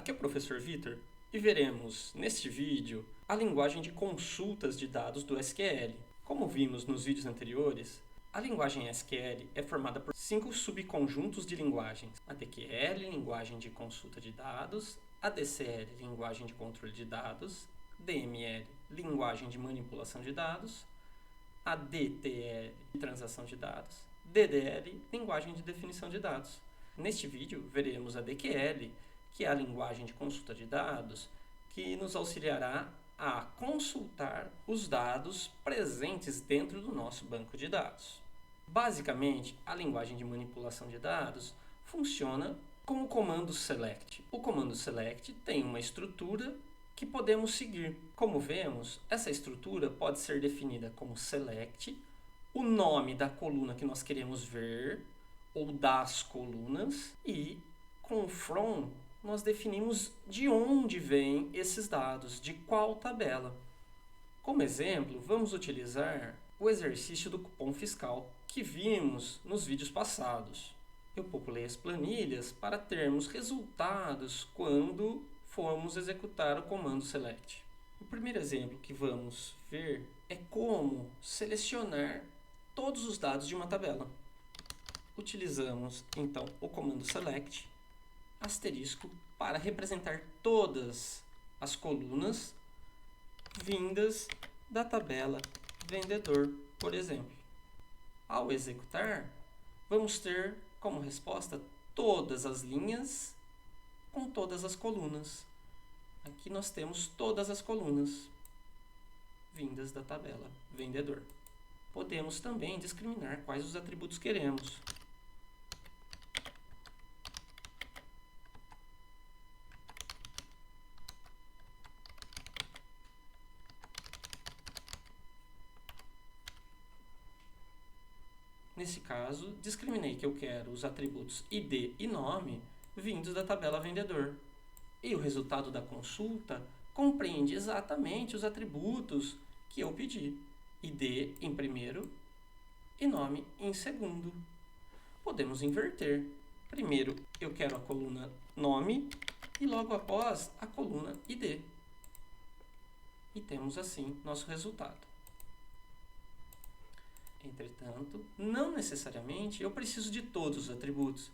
Aqui é o professor Vitor e veremos neste vídeo a linguagem de consultas de dados do SQL. Como vimos nos vídeos anteriores, a linguagem SQL é formada por 5 subconjuntos de linguagens: ADQL, linguagem de consulta de dados, ADCL, linguagem de controle de dados, DML, linguagem de manipulação de dados, ADTL, transação de dados, DDL, linguagem de definição de dados. Neste vídeo, veremos a DQL, que é a linguagem de consulta de dados, que nos auxiliará a consultar os dados presentes dentro do nosso banco de dados. Basicamente, a linguagem de manipulação de dados funciona com o comando select. O comando select tem uma estrutura que podemos seguir. Como vemos, essa estrutura pode ser definida como select, o nome da coluna que nós queremos ver, ou das colunas, e com from nós definimos de onde vêm esses dados, de qual tabela. Como exemplo, vamos utilizar o exercício do cupom fiscal que vimos nos vídeos passados. Eu populei as planilhas para termos resultados quando formos executar o comando select. O primeiro exemplo que vamos ver é como selecionar todos os dados de uma tabela. Utilizamos então o comando select asterisco para representar todas as colunas vindas da tabela vendedor, por exemplo. Ao executar, vamos ter como resposta todas as linhas com todas as colunas. Aqui nós temos todas as colunas vindas da tabela vendedor. Podemos também discriminar quais os atributos queremos. Nesse caso, discriminei que eu quero os atributos ID e nome vindos da tabela vendedor. E o resultado da consulta compreende exatamente os atributos que eu pedi. ID em primeiro e nome em segundo. Podemos inverter. Primeiro eu quero a coluna nome e logo após a coluna ID. E temos assim nosso resultado. Entretanto, não necessariamente eu preciso de todos os atributos.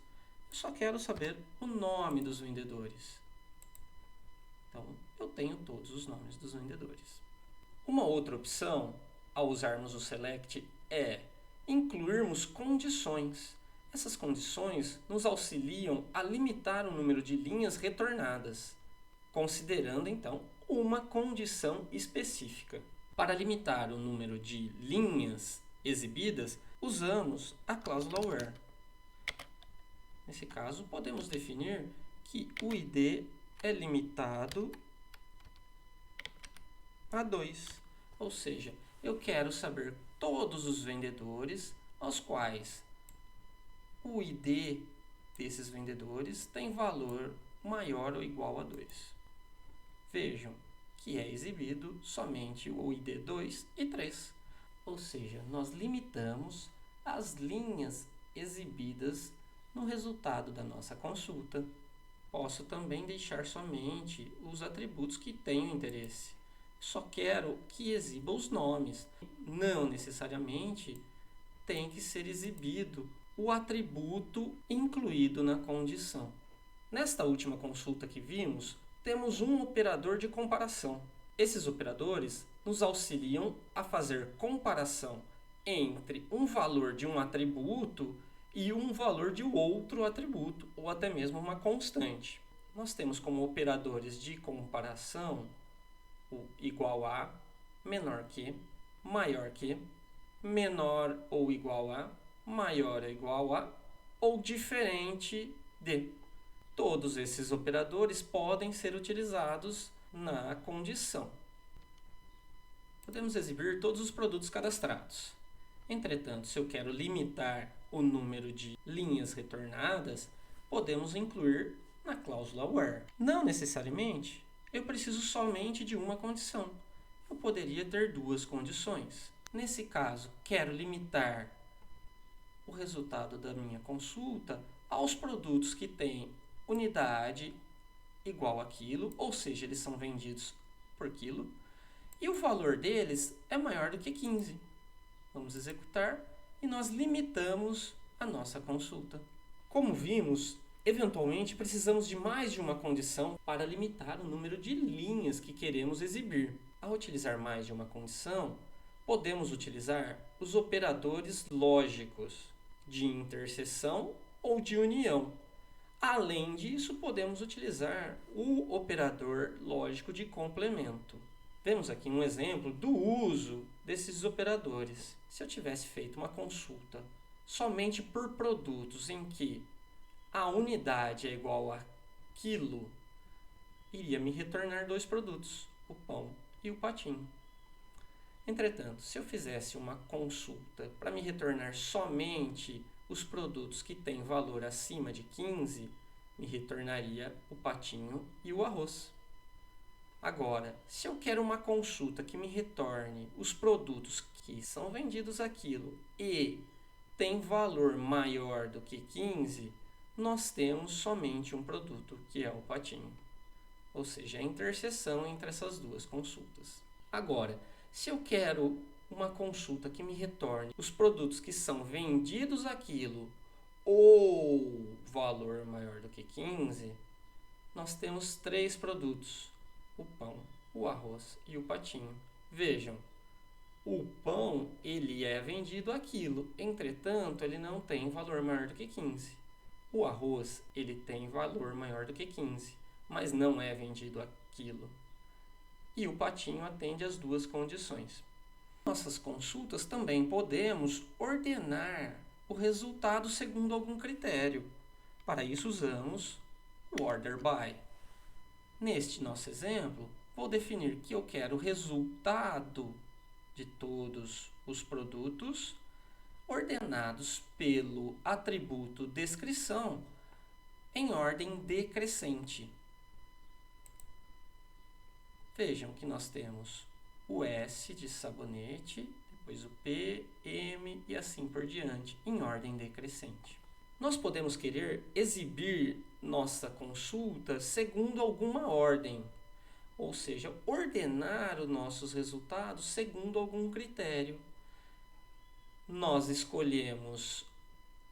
Eu só quero saber o nome dos vendedores. Então, eu tenho todos os nomes dos vendedores. Uma outra opção, ao usarmos o select, é incluirmos condições. Essas condições nos auxiliam a limitar o número de linhas retornadas, considerando, então, uma condição específica. Para limitar o número de linhas exibidas, usamos a cláusula where. Nesse caso, podemos definir que o ID é limitado a 2. Ou seja, eu quero saber todos os vendedores aos quais o ID desses vendedores tem valor maior ou igual a 2. Vejam que é exibido somente o ID 2 e 3. Ou seja, nós limitamos as linhas exibidas no resultado da nossa consulta. Posso também deixar somente os atributos que tenho interesse. Só quero que exiba os nomes. Não necessariamente tem que ser exibido o atributo incluído na condição. Nesta última consulta que vimos, temos um operador de comparação. Esses operadores nos auxiliam a fazer comparação entre um valor de um atributo e um valor de outro atributo, ou até mesmo uma constante. Nós temos como operadores de comparação o igual a, menor que, maior que, menor ou igual a, maior ou igual a, ou diferente de. Todos esses operadores podem ser utilizados na condição. Podemos exibir todos os produtos cadastrados. Entretanto, se eu quero limitar o número de linhas retornadas, podemos incluir na cláusula where. Não necessariamente, eu preciso somente de uma condição. Eu poderia ter duas condições. Nesse caso, quero limitar o resultado da minha consulta aos produtos que têm unidade igual a quilo, ou seja, eles são vendidos por quilo, e o valor deles é maior do que 15. Vamos executar e nós limitamos a nossa consulta. Como vimos, eventualmente precisamos de mais de uma condição para limitar o número de linhas que queremos exibir. Ao utilizar mais de uma condição, podemos utilizar os operadores lógicos de interseção ou de união. Além disso, podemos utilizar o operador lógico de complemento. Vemos aqui um exemplo do uso desses operadores. Se eu tivesse feito uma consulta somente por produtos em que a unidade é igual a quilo, iria me retornar 2 produtos, o pão e o patinho. Entretanto, se eu fizesse uma consulta para me retornar somente os produtos que têm valor acima de 15, me retornaria o patinho e o arroz. Agora, se eu quero uma consulta que me retorne os produtos que são vendidos a quilo e tem valor maior do que 15, nós temos somente um produto, que é o patinho. Ou seja, a interseção entre essas duas consultas. Agora, se eu quero uma consulta que me retorne os produtos que são vendidos a quilo ou valor maior do que 15, nós temos 3 produtos: o pão, o arroz e o patinho. Vejam, o pão ele é vendido a quilo, entretanto ele não tem valor maior do que 15. O arroz ele tem valor maior do que 15, mas não é vendido a quilo. E o patinho atende às duas condições. Nossas consultas também podemos ordenar o resultado segundo algum critério. Para isso usamos o order by. Neste nosso exemplo, vou definir que eu quero o resultado de todos os produtos ordenados pelo atributo descrição em ordem decrescente. Vejam que nós temos o S de sabonete, depois o P, M e assim por diante, em ordem decrescente. Nós podemos querer exibir nossa consulta segundo alguma ordem, ou seja, ordenar os nossos resultados segundo algum critério. Nós escolhemos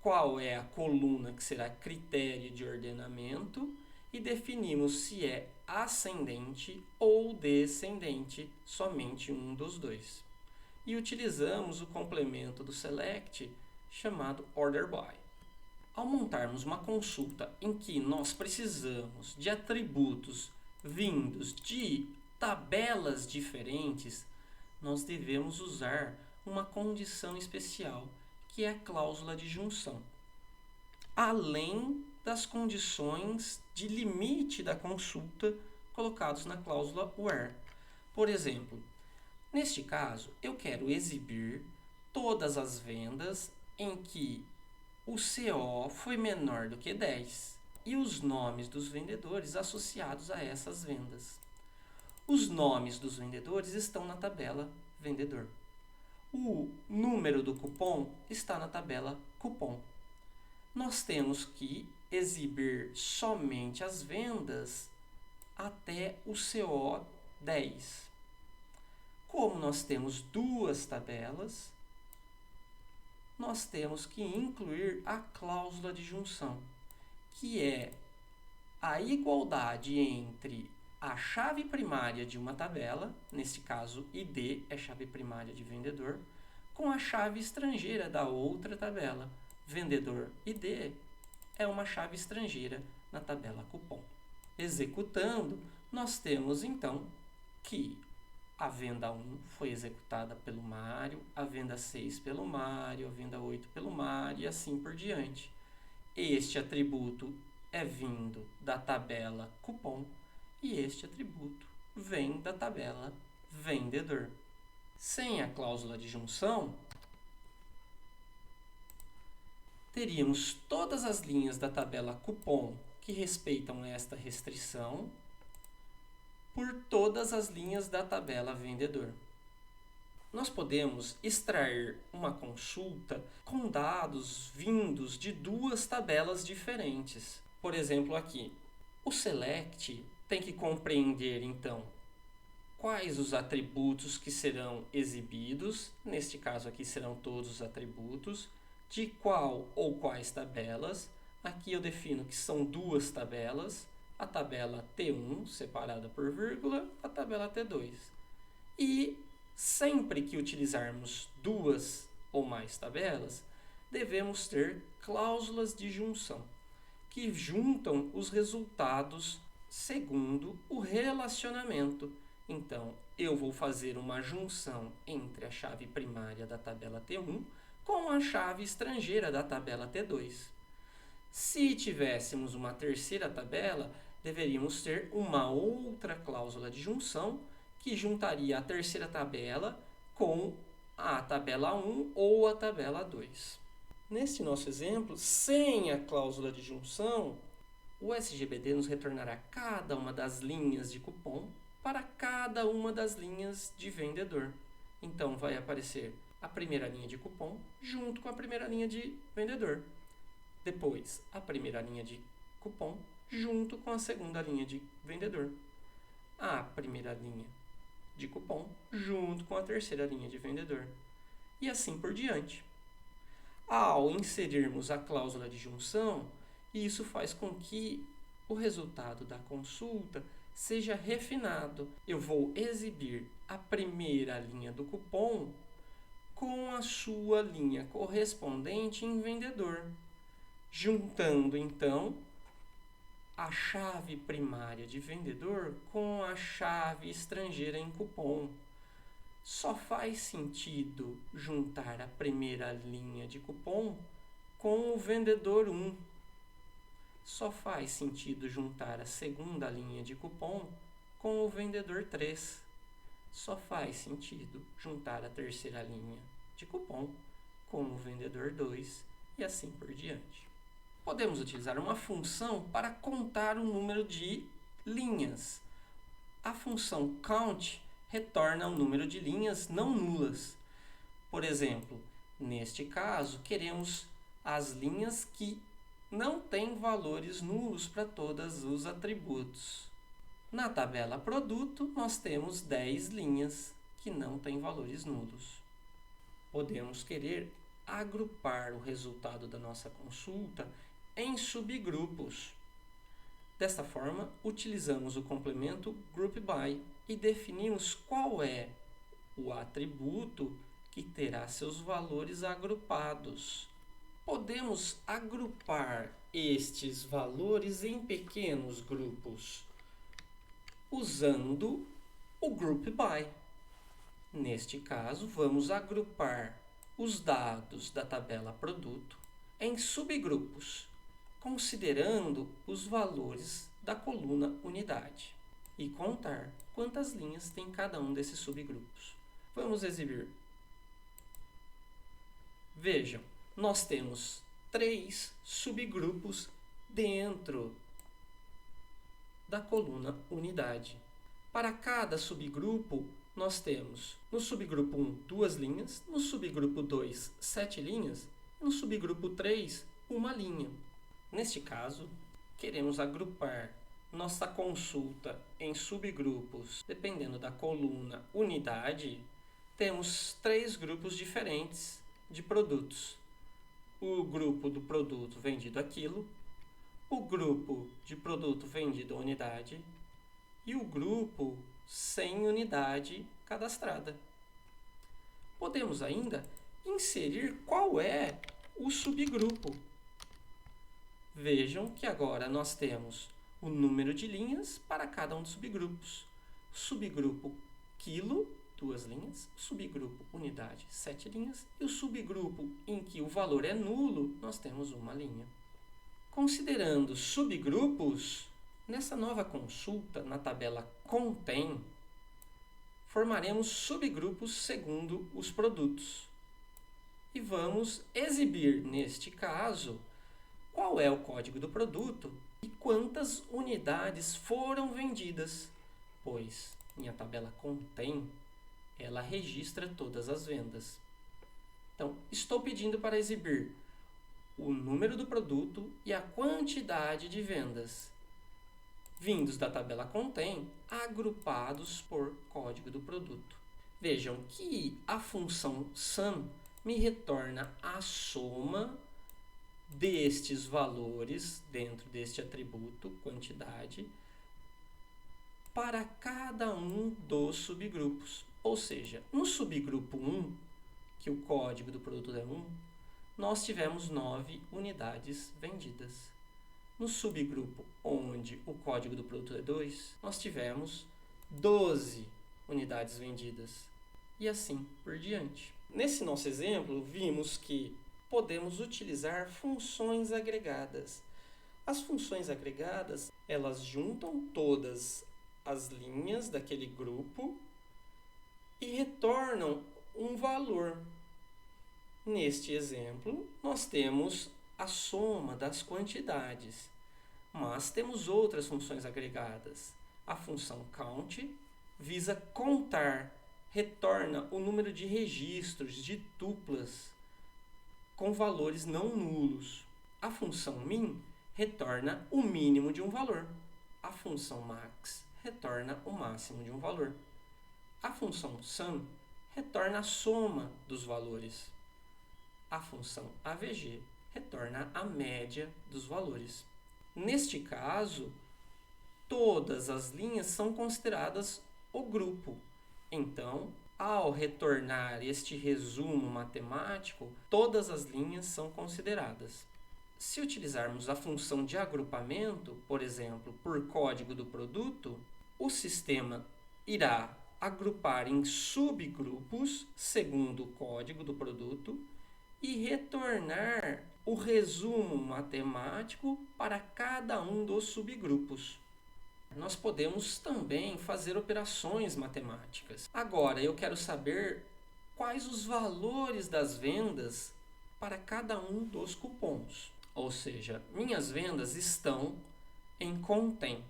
qual é a coluna que será critério de ordenamento e definimos se é ascendente ou descendente, somente um dos dois. E utilizamos o complemento do select chamado order by. Ao montarmos uma consulta em que nós precisamos de atributos vindos de tabelas diferentes, nós devemos usar uma condição especial, que é a cláusula de junção, além das condições de limite da consulta colocados na cláusula where. Por exemplo, neste caso, eu quero exibir todas as vendas em que o CO foi menor do que 10 e os nomes dos vendedores associados a essas vendas. Os nomes dos vendedores estão na tabela vendedor. O número do cupom está na tabela cupom. Nós temos que exibir somente as vendas até o CO 10. Como nós temos duas tabelas, nós temos que incluir a cláusula de junção, que é a igualdade entre a chave primária de uma tabela, nesse caso ID é chave primária de vendedor, com a chave estrangeira da outra tabela. Vendedor ID é uma chave estrangeira na tabela cupom. Executando, nós temos então que a venda 1 foi executada pelo Mário, a venda 6 pelo Mário, a venda 8 pelo Mário e assim por diante. Este atributo é vindo da tabela cupom e este atributo vem da tabela vendedor. Sem a cláusula de junção, teríamos todas as linhas da tabela cupom que respeitam esta restrição por todas as linhas da tabela vendedor. Nós podemos extrair uma consulta com dados vindos de duas tabelas diferentes. Por exemplo, aqui, O select tem que compreender, então, quais os atributos que serão exibidos, neste caso aqui serão todos os atributos, de qual ou quais tabelas. Aqui eu defino que são duas tabelas, a tabela T1 separada por vírgula, a tabela T2. E sempre que utilizarmos duas ou mais tabelas, devemos ter cláusulas de junção, que juntam os resultados segundo o relacionamento. Então, eu vou fazer uma junção entre a chave primária da tabela T1 com a chave estrangeira da tabela T2. Se tivéssemos uma terceira tabela, deveríamos ter uma outra cláusula de junção que juntaria a terceira tabela com a tabela 1 ou a tabela 2. Neste nosso exemplo, sem a cláusula de junção, o SGBD nos retornará cada uma das linhas de cupom para cada uma das linhas de vendedor. Então, vai aparecer a primeira linha de cupom junto com a primeira linha de vendedor. Depois, a primeira linha de cupom junto com a segunda linha de vendedor. A primeira linha de cupom junto com a terceira linha de vendedor. E assim por diante. Ao inserirmos a cláusula de junção, isso faz com que o resultado da consulta seja refinado. Eu vou exibir a primeira linha do cupom com a sua linha correspondente em vendedor, juntando então a chave primária de vendedor com a chave estrangeira em cupom. Só faz sentido juntar a primeira linha de cupom com o vendedor 1. Só faz sentido juntar a segunda linha de cupom com o vendedor 3. Só faz sentido juntar a terceira linha de cupom com o vendedor 2 e assim por diante. Podemos utilizar uma função para contar o número de linhas. A função count retorna o número de linhas não nulas. Por exemplo, neste caso, queremos as linhas que não têm valores nulos para todos os atributos. Na tabela produto, nós temos 10 linhas que não têm valores nulos. Podemos querer agrupar o resultado da nossa consulta em subgrupos. Desta forma, utilizamos o complemento GroupBy e definimos qual é o atributo que terá seus valores agrupados. Podemos agrupar estes valores em pequenos grupos usando o GroupBy. Neste caso, vamos agrupar os dados da tabela produto em subgrupos, considerando os valores da coluna unidade e contar quantas linhas tem cada um desses subgrupos. Vamos exibir. Vejam, nós temos 3 subgrupos dentro da coluna unidade. Para cada subgrupo, nós temos no subgrupo 1 2 linhas, no subgrupo 2 7 linhas, e no subgrupo 3 uma linha. Neste caso, queremos agrupar nossa consulta em subgrupos. Dependendo da coluna unidade, temos 3 grupos diferentes de produtos. O grupo do produto vendido a quilo, o grupo de produto vendido a unidade e o grupo sem unidade cadastrada. Podemos ainda inserir qual é o subgrupo. Vejam que agora nós temos o número de linhas para cada um dos subgrupos. Subgrupo quilo, 2 linhas, subgrupo unidade, 7 linhas, e o subgrupo em que o valor é nulo, nós temos uma linha. Considerando subgrupos, nessa nova consulta, na tabela contém, formaremos subgrupos segundo os produtos. E vamos exibir, neste caso, qual é o código do produto e quantas unidades foram vendidas, pois minha tabela contém, ela registra todas as vendas. Então, estou pedindo para exibir o número do produto e a quantidade de vendas. vindos da tabela contém, agrupados por código do produto. Vejam que a função sum me retorna a soma destes valores dentro deste atributo, quantidade, para cada um dos subgrupos. Ou seja, no subgrupo 1, que o código do produto é 1, nós tivemos 9 unidades vendidas. No subgrupo onde o código do produto é 2, nós tivemos 12 unidades vendidas. E assim por diante. Nesse nosso exemplo, vimos que podemos utilizar funções agregadas. As funções agregadas, elas juntam todas as linhas daquele grupo e retornam um valor. Neste exemplo, nós temos a soma das quantidades, mas temos outras funções agregadas. A função count visa contar, retorna o número de registros de tuplas com valores não nulos. A função min retorna o mínimo de um valor. A função max retorna o máximo de um valor. A função sum retorna a soma dos valores. A função avg retorna a média dos valores. Neste caso, todas as linhas são consideradas o grupo. Então, ao retornar este resumo matemático, todas as linhas são consideradas. Se utilizarmos a função de agrupamento, por exemplo, por código do produto, o sistema irá agrupar em subgrupos segundo o código do produto e retornar o resumo matemático para cada um dos subgrupos. Nós podemos também fazer operações matemáticas. Agora, eu quero saber quais os valores das vendas para cada um dos cupons. Ou seja, minhas vendas estão em contém.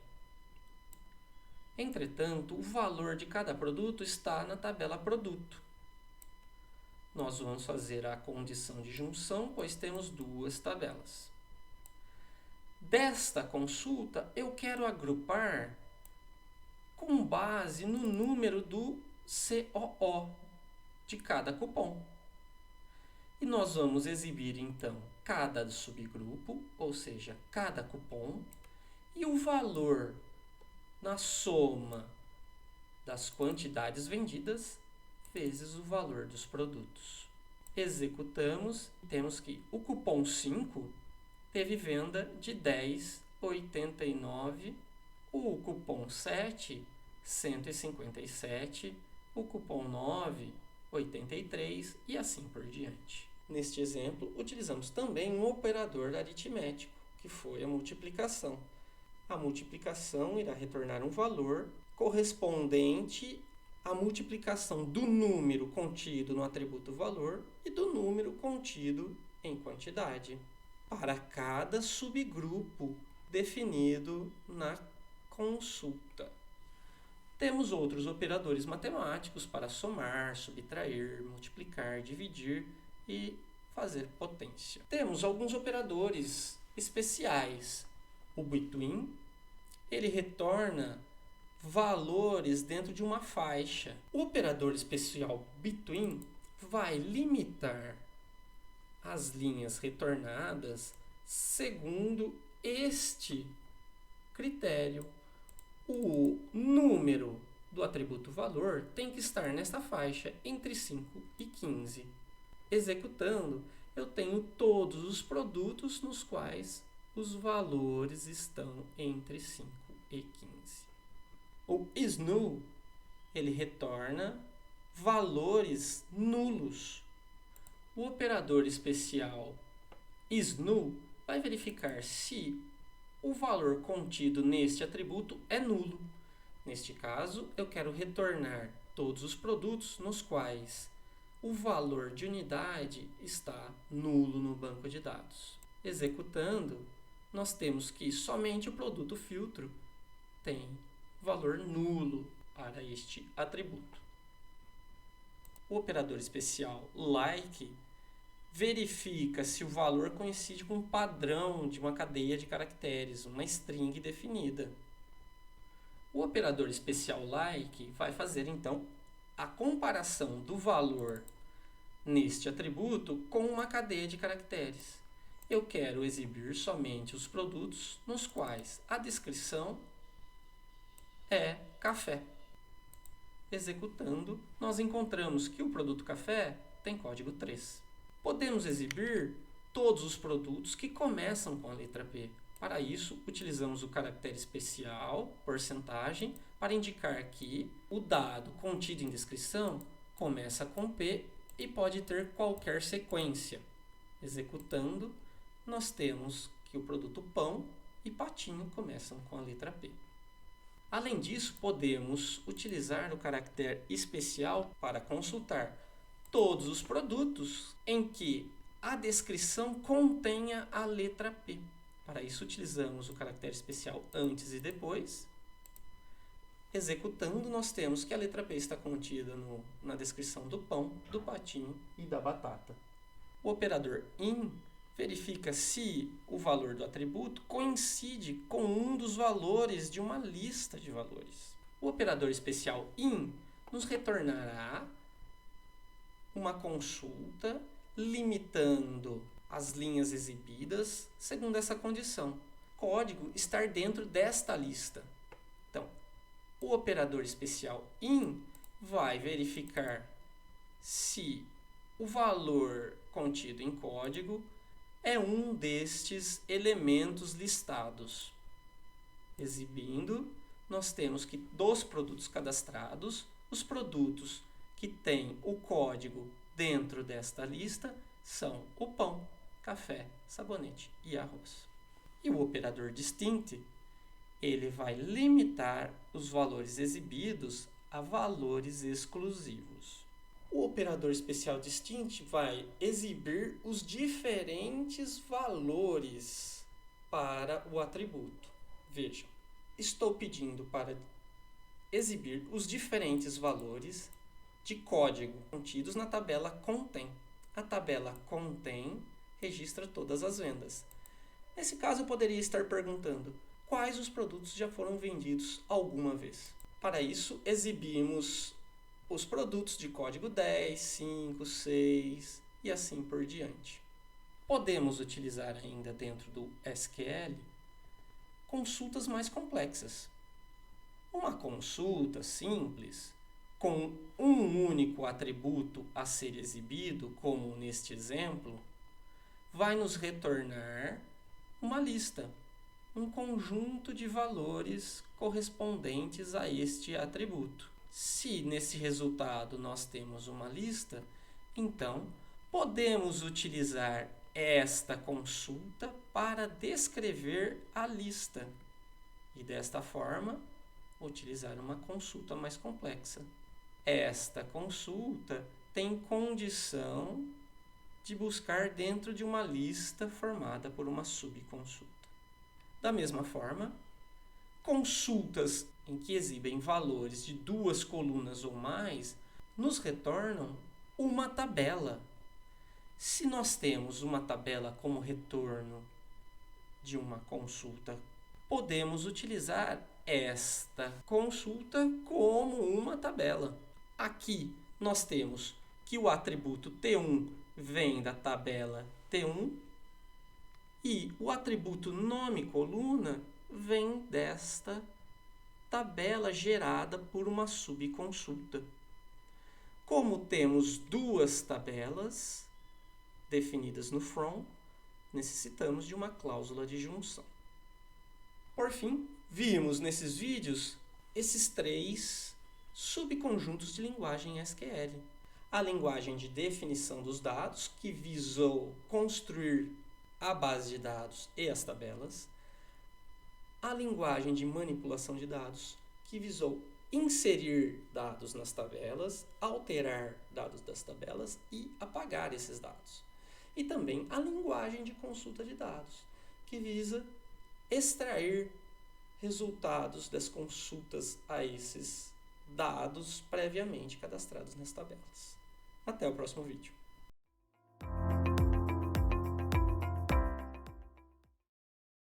Entretanto, o valor de cada produto está na tabela produto. Nós vamos fazer a condição de junção, pois temos duas tabelas. Desta consulta, eu quero agrupar com base no número do COO de cada cupom. E nós vamos exibir, então, cada subgrupo, ou seja, cada cupom, e o valor na soma das quantidades vendidas vezes o valor dos produtos. Executamos e temos que o cupom 5 teve venda de 10,89, o cupom 7, 157, o cupom 9, 83 e assim por diante. Neste exemplo, utilizamos também um operador aritmético, que foi a multiplicação. A multiplicação irá retornar um valor correspondente à multiplicação do número contido no atributo valor e do número contido em quantidade, para cada subgrupo definido na consulta. Temos outros operadores matemáticos para somar, subtrair, multiplicar, dividir e fazer potência. Temos alguns operadores especiais. O between, ele retorna valores dentro de uma faixa. O operador especial between vai limitar as linhas retornadas segundo este critério. O número do atributo valor tem que estar nesta faixa entre 5 e 15. Executando, eu tenho todos os produtos nos quais os valores estão entre 5 e 15. O isNull, ele retorna valores nulos. O operador especial isNull vai verificar se o valor contido neste atributo é nulo. Neste caso, eu quero retornar todos os produtos nos quais o valor de unidade está nulo no banco de dados. Executando, nós temos que somente o produto filtro tem valor nulo para este atributo. O operador especial like verifica se o valor coincide com o padrão de uma cadeia de caracteres, uma string definida. O operador especial like vai fazer então a comparação do valor neste atributo com uma cadeia de caracteres. Eu quero exibir somente os produtos nos quais a descrição é café. Executando, nós encontramos que o produto café tem código 3. Podemos exibir todos os produtos que começam com a letra P. Para isso, utilizamos o caractere especial, porcentagem, para indicar que o dado contido em descrição começa com P e pode ter qualquer sequência. Executando, nós temos que o produto pão e patinho começam com a letra P. Além disso, podemos utilizar o caractere especial para consultar todos os produtos em que a descrição contenha a letra P. Para isso, utilizamos o caractere especial antes e depois. Executando, nós temos que a letra P está contida na descrição do pão, do patinho e da batata. O operador IN verifica se o valor do atributo coincide com um dos valores de uma lista de valores. O operador especial IN nos retornará uma consulta limitando as linhas exibidas segundo essa condição. Código estar dentro desta lista. Então, o operador especial IN vai verificar se o valor contido em código é um destes elementos listados. Exibindo, nós temos que dos produtos cadastrados, os produtos que têm o código dentro desta lista são o pão, café, sabonete e arroz. E o operador distinct, ele vai limitar os valores exibidos a valores exclusivos. O operador especial distinct vai exibir os diferentes valores para o atributo. Vejam, estou pedindo para exibir os diferentes valores de código contidos na tabela contém. A tabela contém registra todas as vendas. Nesse caso, eu poderia estar perguntando quais os produtos já foram vendidos alguma vez. Para isso, exibimos os produtos de código 10, 5, 6 e assim por diante. Podemos utilizar ainda dentro do SQL consultas mais complexas. Uma consulta simples, com um único atributo a ser exibido, como neste exemplo, vai nos retornar uma lista, um conjunto de valores correspondentes a este atributo. Se nesse resultado nós temos uma lista, então podemos utilizar esta consulta para descrever a lista e desta forma utilizar uma consulta mais complexa. Esta consulta tem condição de buscar dentro de uma lista formada por uma subconsulta. Da mesma forma, consultas em que exibem valores de duas colunas ou mais nos retornam uma tabela. Se nós temos uma tabela como retorno de uma consulta, podemos utilizar esta consulta como uma tabela. Aqui nós temos que o atributo T1 vem da tabela T1 e o atributo nome coluna vem desta tabela gerada por uma subconsulta. Como temos duas tabelas definidas no from, necessitamos de uma cláusula de junção. Por fim, vimos nesses vídeos esses três subconjuntos de linguagem SQL. A linguagem de definição dos dados, que visou construir a base de dados e as tabelas. A linguagem de manipulação de dados, que visou inserir dados nas tabelas, alterar dados das tabelas e apagar esses dados. E também a linguagem de consulta de dados, que visa extrair resultados das consultas a esses dados previamente cadastrados nas tabelas. Até o próximo vídeo.